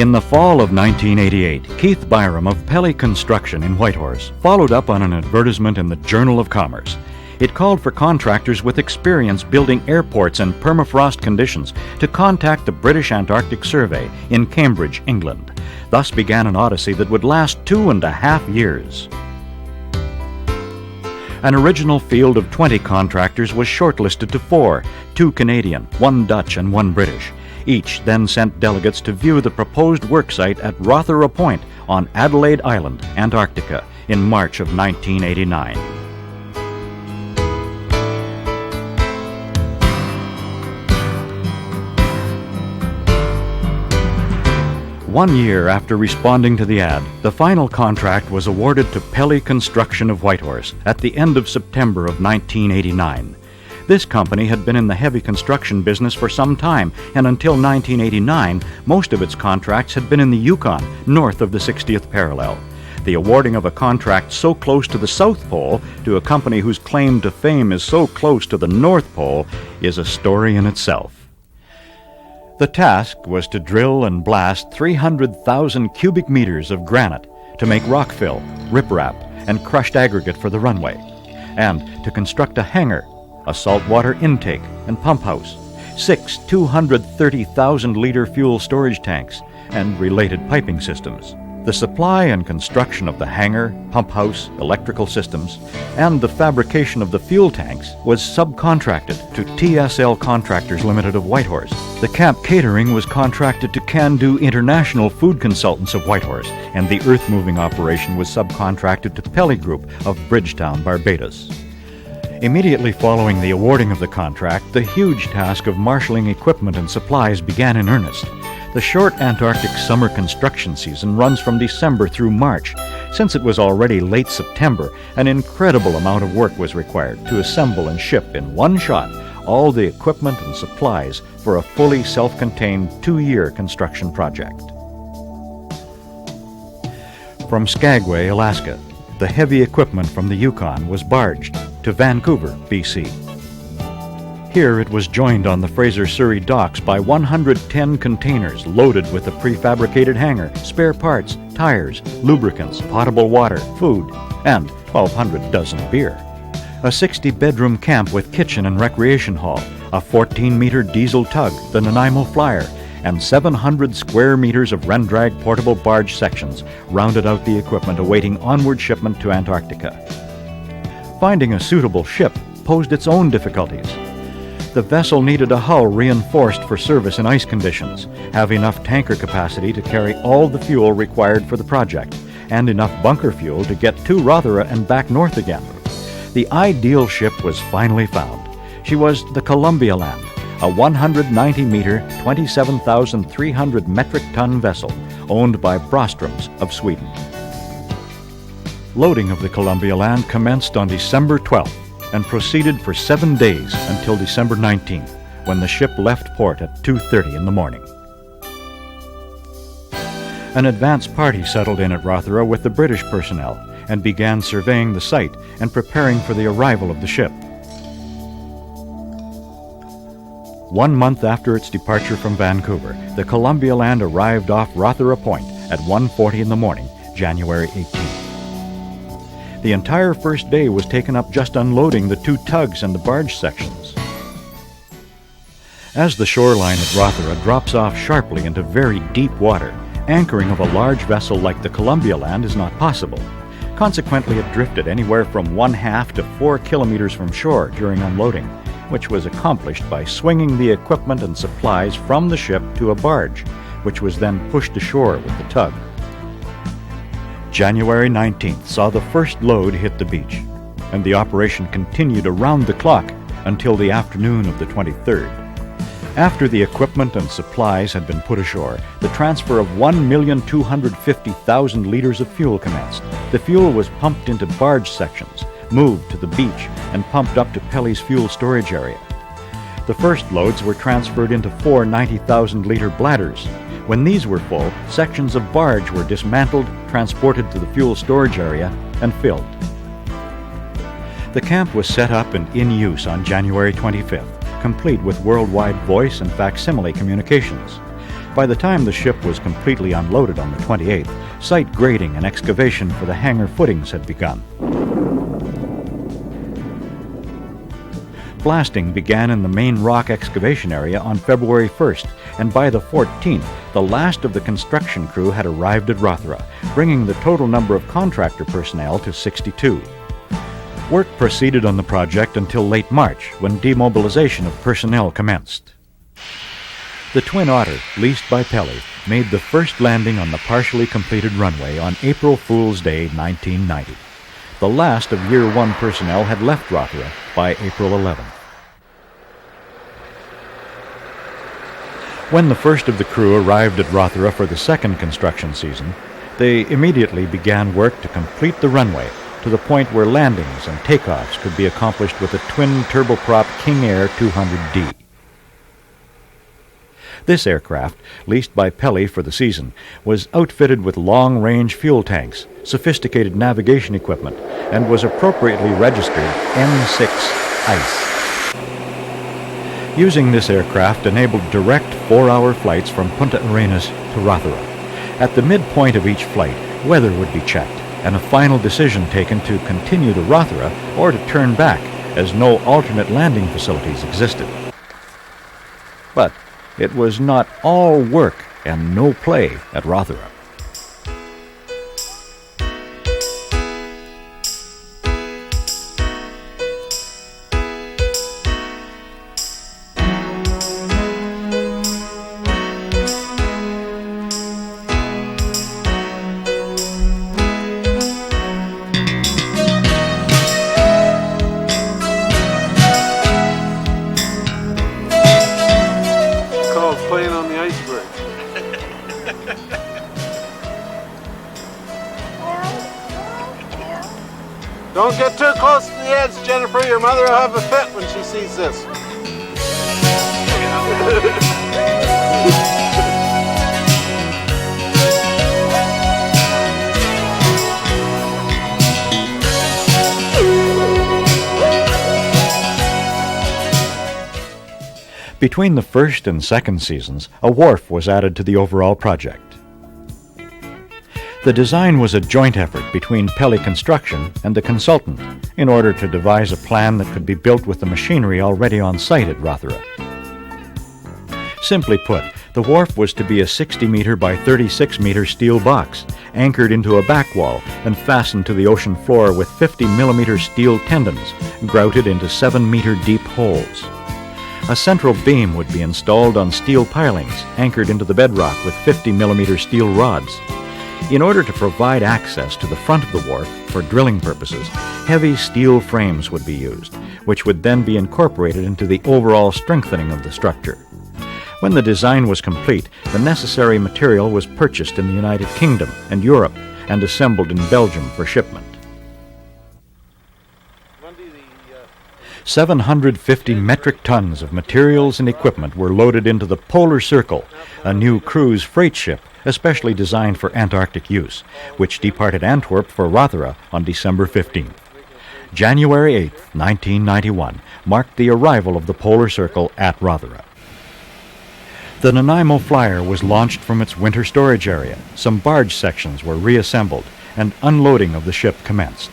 In the fall of 1988, Keith Byram of Pelly Construction in Whitehorse followed up on an advertisement in the Journal of Commerce. It called for contractors with experience building airports in permafrost conditions to contact the British Antarctic Survey in Cambridge, England. Thus began an odyssey that would last 2.5 years. An original field of 20 contractors was shortlisted to 4, 2 Canadian, 1 Dutch, and 1 British. Each then sent delegates to view the proposed worksite at Rothera Point on Adelaide Island, Antarctica, in March of 1989. One year after responding to the ad, the final contract was awarded to Pelly Construction of Whitehorse at the end of September of 1989. This company had been in the heavy construction business for some time, and until 1989, most of its contracts had been in the Yukon, north of the 60th parallel. The awarding of a contract so close to the South Pole to a company whose claim to fame is so close to the North Pole is a story in itself. The task was to drill and blast 300,000 cubic meters of granite to make rock fill, riprap, and crushed aggregate for the runway, and to construct a hangar, a saltwater intake and pump house, 6 230,000-liter fuel storage tanks, and related piping systems. The supply and construction of the hangar, pump house, electrical systems, and the fabrication of the fuel tanks was subcontracted to TSL Contractors Limited of Whitehorse. The camp catering was contracted to Can-Do International Food Consultants of Whitehorse, and the earth-moving operation was subcontracted to Pelly Group of Bridgetown, Barbados. Immediately following the awarding of the contract, the huge task of marshalling equipment and supplies began in earnest. The short Antarctic summer construction season runs from December through March. Since it was already late September, an incredible amount of work was required to assemble and ship in one shot all the equipment and supplies for a fully self-contained 2-year construction project. From Skagway, Alaska, the heavy equipment from the Yukon was barged to Vancouver, BC. Here it was joined on the Fraser-Surrey docks by 110 containers loaded with a prefabricated hangar, spare parts, tires, lubricants, potable water, food, and 1,200 dozen beer. A 60-bedroom camp with kitchen and recreation hall, a 14-meter diesel tug, the Nanaimo Flyer, and 700 square meters of Rendrag portable barge sections rounded out the equipment awaiting onward shipment to Antarctica. Finding a suitable ship posed its own difficulties. The vessel needed a hull reinforced for service in ice conditions, have enough tanker capacity to carry all the fuel required for the project, and enough bunker fuel to get to Rothera and back north again. The ideal ship was finally found. She was the Columbia Land, a 190-meter, 27,300 metric ton vessel owned by Brostroms of Sweden. Loading of the Columbia Land commenced on December 12th and proceeded for 7 days until December 19th, when the ship left port at 2:30 in the morning. An advance party settled in at Rothera with the British personnel and began surveying the site and preparing for the arrival of the ship. 1 month after its departure from Vancouver, the Columbia Land arrived off Rothera Point at 1:40 in the morning, January 18th. The entire first day was taken up just unloading the 2 tugs and the barge sections. As the shoreline at Rothera drops off sharply into very deep water, anchoring of a large vessel like the Columbia Land is not possible. Consequently, it drifted anywhere from 1/2 to 4 kilometers from shore during unloading, which was accomplished by swinging the equipment and supplies from the ship to a barge, which was then pushed ashore with the tug. January 19th saw the first load hit the beach, and the operation continued around the clock until the afternoon of the 23rd. After the equipment and supplies had been put ashore, the transfer of 1,250,000 liters of fuel commenced. The fuel was pumped into barge sections, moved to the beach, and pumped up to Pelly's fuel storage area. The first loads were transferred into 4 90,000-liter bladders. When these were full, sections of barge were dismantled, transported to the fuel storage area, and filled. The camp was set up and in use on January 25th, complete with worldwide voice and facsimile communications. By the time the ship was completely unloaded on the 28th, site grading and excavation for the hangar footings had begun. Blasting began in the main rock excavation area on February 1st, and by the 14th, the last of the construction crew had arrived at Rothera, bringing the total number of contractor personnel to 62. Work proceeded on the project until late March, when demobilization of personnel commenced. The Twin Otter, leased by Pelly, made the first landing on the partially completed runway on April Fool's Day 1990. The last of Year 1 personnel had left Rothera by April 11th. When the first of the crew arrived at Rothera for the second construction season, they immediately began work to complete the runway to the point where landings and takeoffs could be accomplished with a twin turboprop King Air 200D. This aircraft, leased by Pelly for the season, was outfitted with long-range fuel tanks, sophisticated navigation equipment, and was appropriately registered N6 ICE. Using this aircraft enabled direct 4-hour flights from Punta Arenas to Rothera. At the midpoint of each flight, weather would be checked, and a final decision taken to continue to Rothera or to turn back, as no alternate landing facilities existed. But it was not all work and no play at Rothera. Playing on the iceberg. Don't get too close to the edge, Jennifer. Your mother will have a fit when she sees this. Between the first and second seasons, a wharf was added to the overall project. The design was a joint effort between Pelly Construction and the consultant in order to devise a plan that could be built with the machinery already on site at Rothera. Simply put, the wharf was to be a 60-meter by 36-meter steel box, anchored into a back wall and fastened to the ocean floor with 50-millimeter steel tendons, grouted into 7-meter deep holes. A central beam would be installed on steel pilings anchored into the bedrock with 50-millimeter steel rods. In order to provide access to the front of the wharf for drilling purposes, heavy steel frames would be used, which would then be incorporated into the overall strengthening of the structure. When the design was complete, the necessary material was purchased in the United Kingdom and Europe and assembled in Belgium for shipment. 750 metric tons of materials and equipment were loaded into the Polar Circle, a new cruise freight ship especially designed for Antarctic use, which departed Antwerp for Rothera on December 15th. January 8, 1991, marked the arrival of the Polar Circle at Rothera. The Nanaimo Flyer was launched from its winter storage area, some barge sections were reassembled, and unloading of the ship commenced.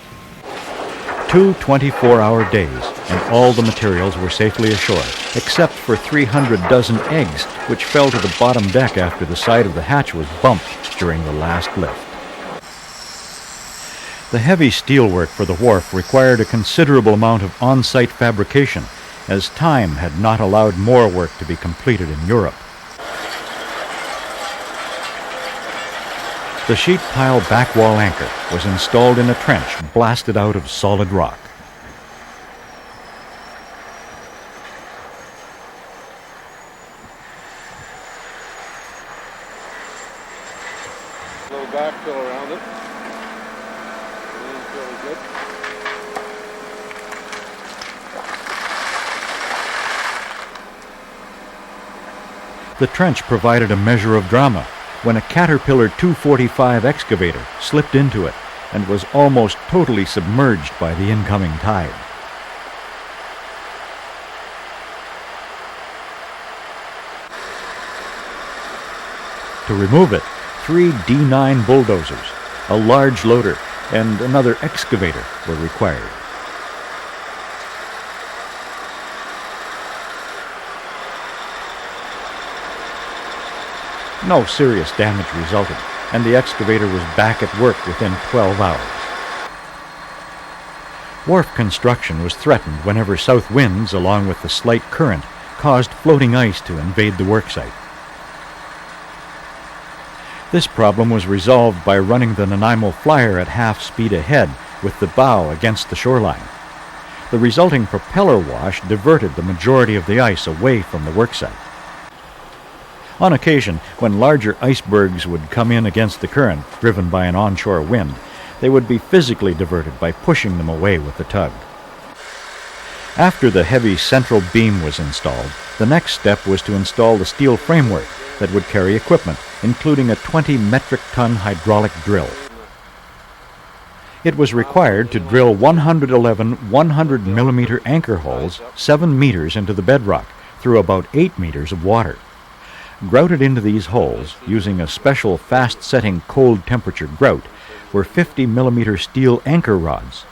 2 24-hour days, and all the materials were safely ashore, except for 300 dozen eggs, which fell to the bottom deck after the side of the hatch was bumped during the last lift. The heavy steelwork for the wharf required a considerable amount of on-site fabrication, as time had not allowed more work to be completed in Europe. The sheet pile back wall anchor was installed in a trench blasted out of solid rock. A little backfill around it. It's really good. The trench provided a measure of drama when a Caterpillar 245 excavator slipped into it and was almost totally submerged by the incoming tide. To remove it, 3 D9 bulldozers, a large loader, and another excavator were required. No serious damage resulted, and the excavator was back at work within 12 hours. Wharf construction was threatened whenever south winds, along with the slight current, caused floating ice to invade the worksite. This problem was resolved by running the Nanaimo Flyer at half speed ahead with the bow against the shoreline. The resulting propeller wash diverted the majority of the ice away from the worksite. On occasion, when larger icebergs would come in against the current, driven by an onshore wind, they would be physically diverted by pushing them away with the tug. After the heavy central beam was installed, the next step was to install the steel framework that would carry equipment, including a 20 metric ton hydraulic drill. It was required to drill 111 100-millimeter anchor holes 7 meters into the bedrock through about 8 meters of water. Grouted into these holes, using a special fast-setting cold-temperature grout, were 50-millimeter steel anchor rods.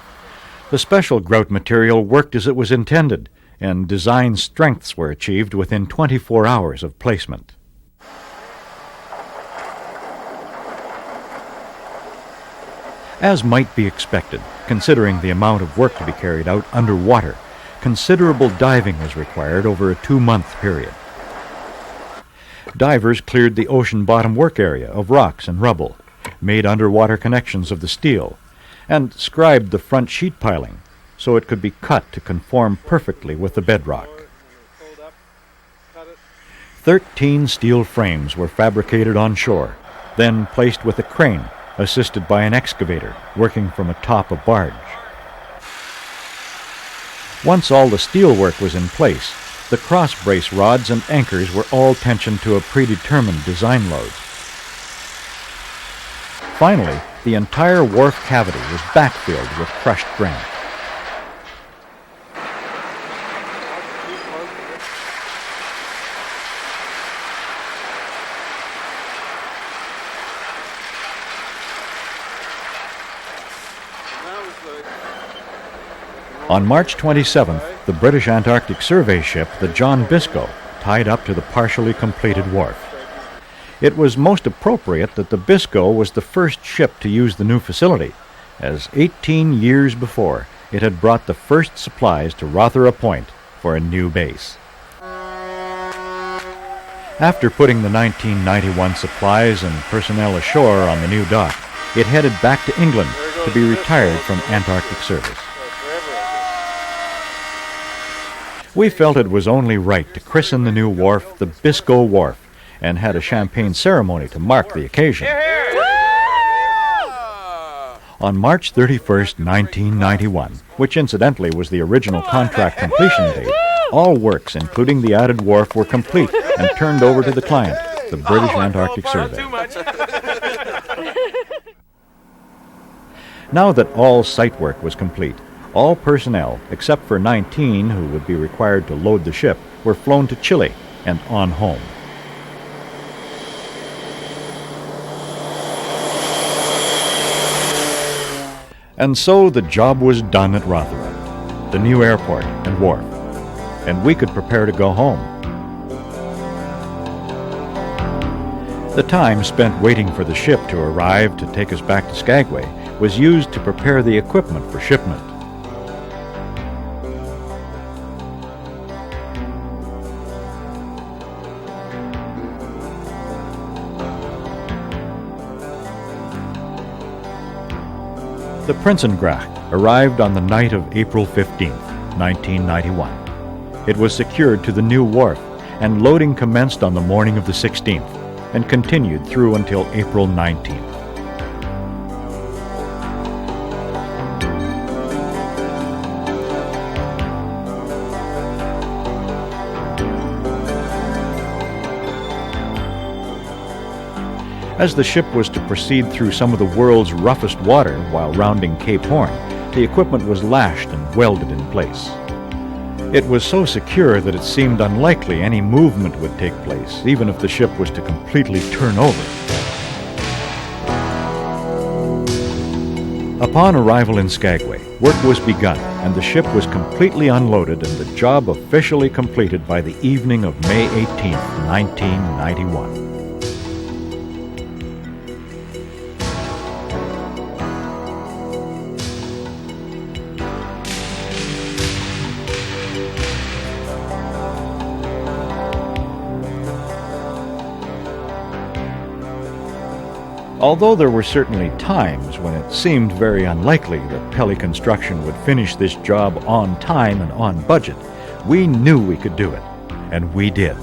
The special grout material worked as it was intended, and design strengths were achieved within 24 hours of placement. As might be expected, considering the amount of work to be carried out underwater, considerable diving was required over a 2-month period. Divers cleared the ocean bottom work area of rocks and rubble, made underwater connections of the steel, and scribed the front sheet piling so it could be cut to conform perfectly with the bedrock. 13 steel frames were fabricated on shore, then placed with a crane, assisted by an excavator working from atop a barge. Once all the steel work was in place, the cross-brace rods and anchors were all tensioned to a predetermined design load. Finally, the entire wharf cavity was backfilled with crushed granite. On March 27th, the British Antarctic Survey ship, the John Biscoe, tied up to the partially completed wharf. It was most appropriate that the Biscoe was the first ship to use the new facility, as 18 years before it had brought the first supplies to Rothera Point for a new base. After putting the 1991 supplies and personnel ashore on the new dock, it headed back to England to be retired from Antarctic service. We felt it was only right to christen the new wharf the Biscoe Wharf, and had a champagne ceremony to mark the occasion. On March 31st, 1991, which incidentally was the original contract completion date, all works, including the added wharf, were complete and turned over to the client, the British Antarctic Survey. Now that all site work was complete, all personnel, except for 19 who would be required to load the ship, were flown to Chile and on home. And so the job was done at Rothera, the new airport and wharf, and we could prepare to go home. The time spent waiting for the ship to arrive to take us back to Skagway was used to prepare the equipment for shipment. The Prinsengracht arrived on the night of April 15, 1991. It was secured to the new wharf, and loading commenced on the morning of the 16th, and continued through until April 19th. As the ship was to proceed through some of the world's roughest water while rounding Cape Horn, the equipment was lashed and welded in place. It was so secure that it seemed unlikely any movement would take place, even if the ship was to completely turn over. Upon arrival in Skagway, work was begun, and the ship was completely unloaded and the job officially completed by the evening of May 18, 1991. Although there were certainly times when it seemed very unlikely that Pelly Construction would finish this job on time and on budget, we knew we could do it, and we did.